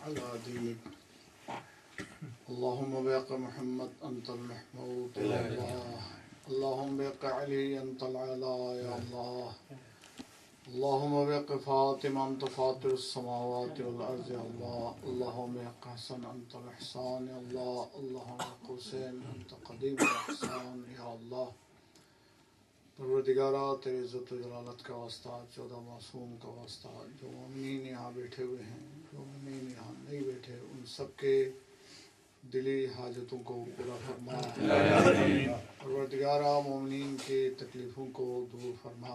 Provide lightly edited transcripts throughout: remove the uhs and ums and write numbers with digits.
على دينك اللهم بحق محمد أنت المحمود يا الله اللهم بحق علي أنت العلا يا الله اللهم بحق فاطمة أنت فاطر السماوات والأرض يا الله اللهم بحق حسن أنت الإحسان يا الله اللهم بحق حسين أنت قديم الإحسان يا الله پروردگارہ تیرے عزت و جلالت کا واسطہ 14 معصوم کا واسطہ جو مومنین یہاں بیٹھے ہوئے ہیں جو مومنین یہاں نہیں بیٹھے ان سب کے دلی حاجتوں کو پورا فرما پروردگارہ مومنین کے تکلیفوں کو دور فرما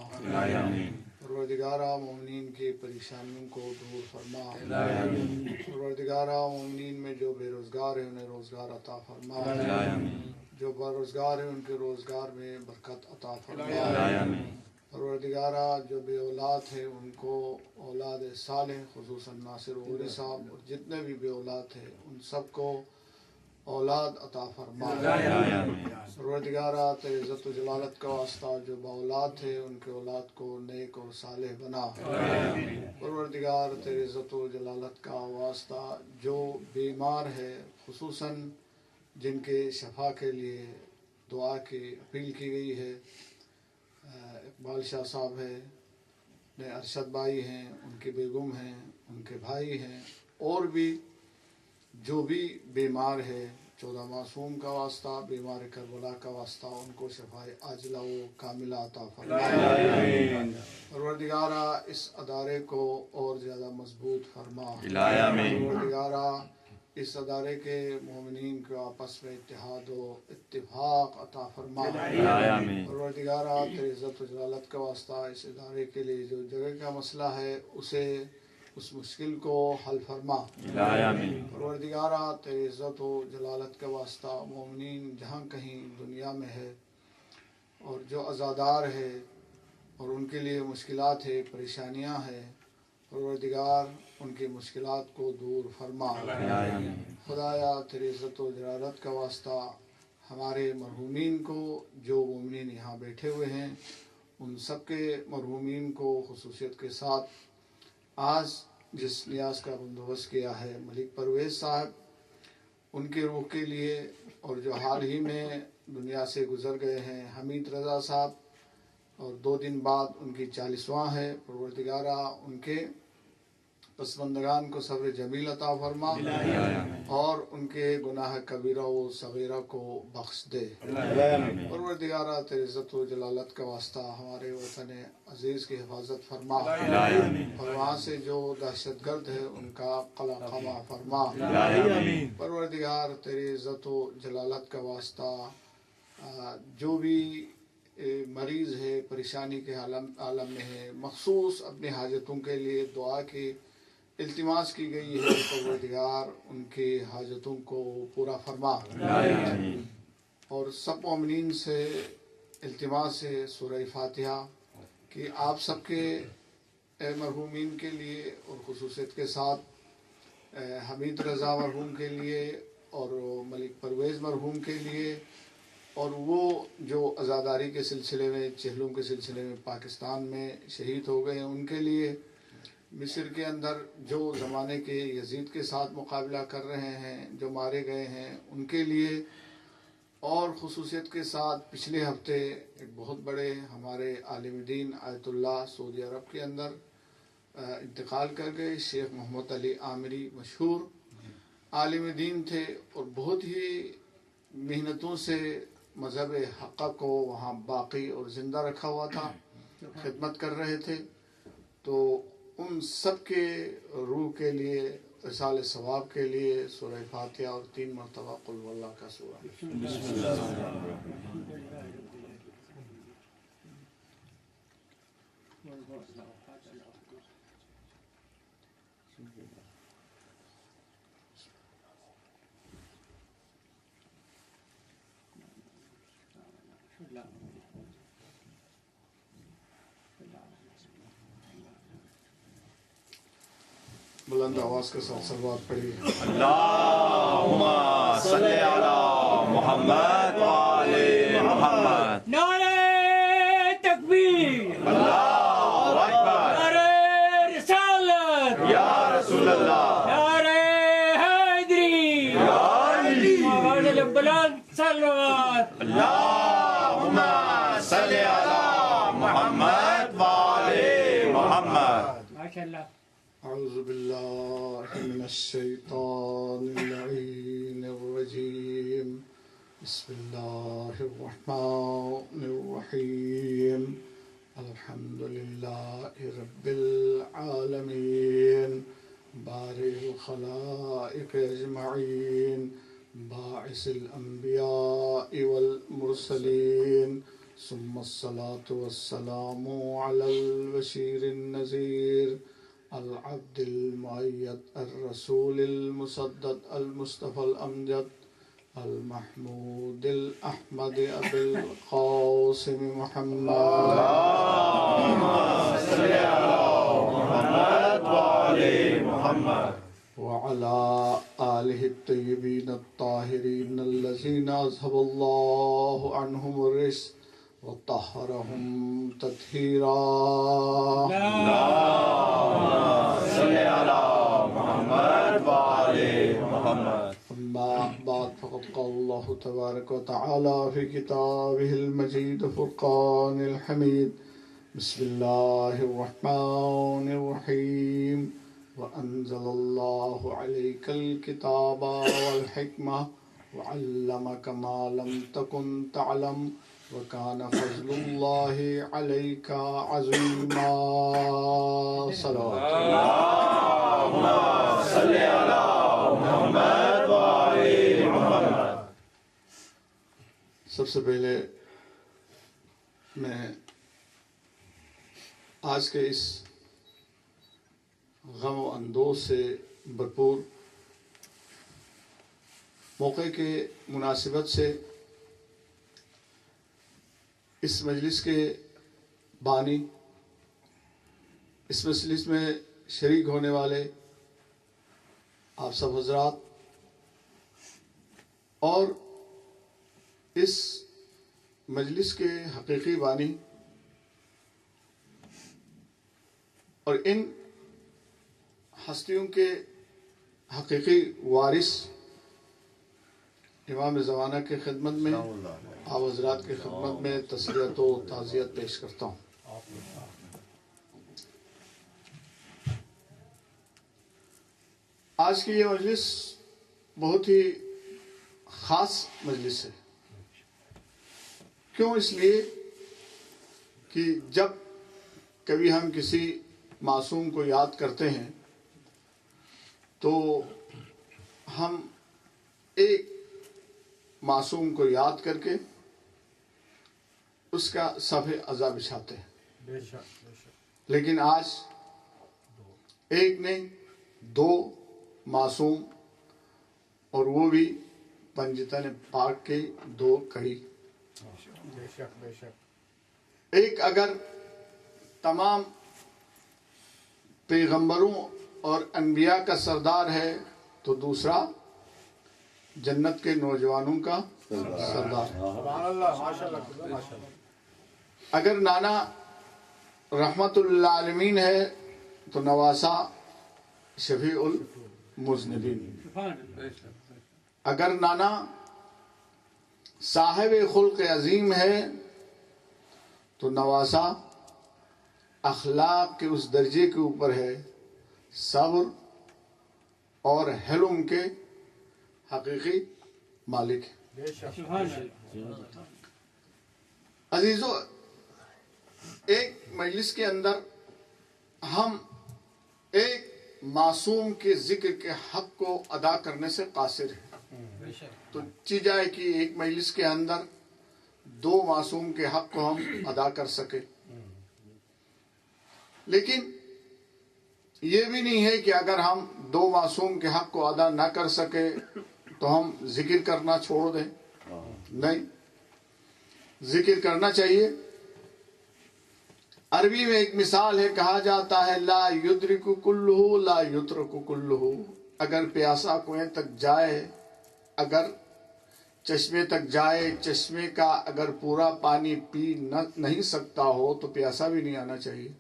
پروردگارہ مومنین کے پریشانیوں کو دور فرما پروردگارہ مومنین میں جو بے روزگار ہیں انہیں روزگار عطا فرما جو بروزگار ہیں ان کے روزگار میں برکت عطا فرما پروردگارہ جو بے اولاد ہیں ان کو اولاد صالح خصوصاً ناصر غوری صاحب اور جتنے بھی بے اولاد ہیں ان سب کو اولاد عطا فرما پروردگارہ تیرے عزت و جلالت کا واسطہ جو با اولاد ہے ان کے اولاد کو نیک اور صالح بنا پروردگار تیرے عزت و جلالت کا واسطہ جو بیمار ہے خصوصاً جن کے شفا کے لیے دعا کی اپیل کی گئی ہے اقبال شاہ صاحب ہے نے ارشد بھائی ہیں ان کی بیگم ہیں ان کے بھائی ہیں اور بھی جو بھی بیمار ہے 14 معصوم کا واسطہ بیمار کربلا کا واسطہ ان کو شفاء عاجلہ و کاملہ عطا فرما پروردگارہ اس ادارے کو اور زیادہ مضبوط فرما پروردگارہ اس ادارے کے مومنین کو آپس میں اتحاد و اتفاق عطا فرما پروردگارہ تیرے عزت و جلالت کا واسطہ اس ادارے کے لیے جو جگہ کا مسئلہ ہے اسے اس مشکل کو حل فرما پروردگارہ تیرے عزت و جلالت کا واسطہ مومنین جہاں کہیں دنیا میں ہے اور جو عزادار ہے اور ان کے لیے مشکلات ہے پریشانیاں ہیں پروردگار ان کی مشکلات کو دور فرما خدایا تیرے عزت و جلالت کا واسطہ ہمارے مرحومین کو جو مومنین یہاں بیٹھے ہوئے ہیں ان سب کے مرحومین کو خصوصیت کے ساتھ آج جس نیاز کا بندوبست کیا ہے ملک پرویز صاحب ان کے روح کے لیے اور جو حال ہی میں دنیا سے گزر گئے ہیں حمید رضا صاحب اور 2 دن بعد ان کی 40واں ہے پروردگارہ ان کے پسماندگان کو صبر جمیل عطا فرما اور ان کے گناہ کبیرہ و صغیرہ کو بخش دے پروردگارہ تیرے عزت و جلالت کا واسطہ ہمارے وطن عزیز کی حفاظت فرما اور وہاں سے جو دہشت گرد ہے ان کا قلع خما فرما پروردگار تیرے عزت و جلالت کا واسطہ جو بھی مریض ہے پریشانی کے عالم میں ہے مخصوص اپنی حاجتوں کے لیے دعا کی التماس کی گئی ہے پروردگار ان کی حاجتوں کو پورا فرما اور سب مومنین سے التماس ہے سورہ فاتحہ کہ آپ سب کے مرحومین کے لیے اور خصوصیت کے ساتھ حمید رضا مرحوم کے لیے اور ملک پرویز مرحوم کے لیے اور وہ جو عزاداری کے سلسلے میں چہلوں کے سلسلے میں پاکستان میں شہید ہو گئے ہیں ان کے لیے مصر کے اندر جو زمانے کے یزید کے ساتھ مقابلہ کر رہے ہیں جو مارے گئے ہیں ان کے لیے اور خصوصیت کے ساتھ پچھلے ہفتے ایک بہت بڑے ہمارے عالم دین آیت اللہ سعودی عرب کے اندر انتقال کر گئے شیخ محمد علی عامری مشہور عالم دین تھے اور بہت ہی محنتوں سے مذہب حقہ کو وہاں باقی اور زندہ رکھا ہوا تھا خدمت کر رہے تھے تو ان سب کے روح کے لیے اصال ثواب کے لیے سورہ فاتحہ اور 3 مرتبہ قل هو اللہ کا سورہ بسم اللہ الرحمن بلند آواز کے ساتھ صلوات پڑھیے اللہم صلی علی محمد و آل محمد نعرہ تکبیر اللہ اکبر نعرہ رسالت یا رسول اللہ نعرہ صلوات اللهم صل على محمد وآل محمد. MashaAllah. أعوذ بالله من الشيطان اللعين الرجيم. بسم الله الرحمن الرحيم. الحمد لله رب العالمين بارئ الخلائق أجمعين باعث الأنبياء والمرسلين ثم الصلاة والسلام على البشير النذير العبد المؤيد الرسول المسدد المصطفى الأمجد المحمود الأحمد أبي القاسم محمد. صل على محمد وآل محمد. وعلى آله الطيبين الطاهرين الذين أذهب الله عنهم الرجس وطهرهم تطهيرا. صل على محمد وآل محمد. أما بعد فقد قال الله تبارك وتعالى في كتابه المجيد فرقان الحميد. بسم الله الرحمن الرحيم. وأنزل الله عليك الكتاب والحكمة وعلمك ما لم تكن تعلم وكان فضل الله عليك عظيما. صلوات. اللهم صل على محمد وآل محمد. سب سے پہلے میں آج کے اس غم و اندوز سے بھرپور موقع کے مناسبت سے اس مجلس کے بانی، اس مجلس میں شریک ہونے والے آپ سب حضرات اور اس مجلس کے حقیقی بانی اور ان ہستیوں کے حقیقی وارث امام زمانہ کی خدمت میں آپ حضرات کی خدمت میں تسلیت و تعزیت پیش کرتا ہوں. آج کی یہ مجلس بہت ہی خاص مجلس ہے. کیوں؟ اس لیے کہ جب کبھی ہم کسی معصوم کو یاد کرتے ہیں تو ہم ایک معصوم کو یاد کر کے اس کا صفحہ عزا بچھاتے ہیں. لیکن آج ایک نہیں، دو معصوم، اور وہ بھی پنجتن پاک کے دو کڑی. ایک اگر تمام پیغمبروں اور انبیاء کا سردار ہے تو دوسرا جنت کے نوجوانوں کا سردار ہے. اگر نانا رحمت للعالمین ہے تو نواسا شفیع المذنبین. اگر نانا صاحب خلق عظیم ہے تو نواسا اخلاق کے اس درجے کے اوپر ہے، صبر اور حلم کے حقیقی مالک ہے. عزیزو، ایک مجلس کے اندر ہم ایک معصوم کے ذکر کے حق کو ادا کرنے سے قاصر ہیں. تو چی جائے کہ ایک مجلس کے اندر دو معصوم کے حق کو ہم ادا کر سکے. لیکن یہ بھی نہیں ہے کہ اگر ہم دو معصوم کے حق کو ادا نہ کر سکے تو ہم ذکر کرنا چھوڑ دیں. نہیں، ذکر کرنا چاہیے. عربی میں ایک مثال ہے، کہا جاتا ہے لا یدرک کلہ لا یترک کلہ. اگر پیاسا کنویں تک جائے، اگر چشمے تک جائے، چشمے کا اگر پورا پانی پی نہیں سکتا ہو تو پیاسا بھی نہیں آنا چاہیے.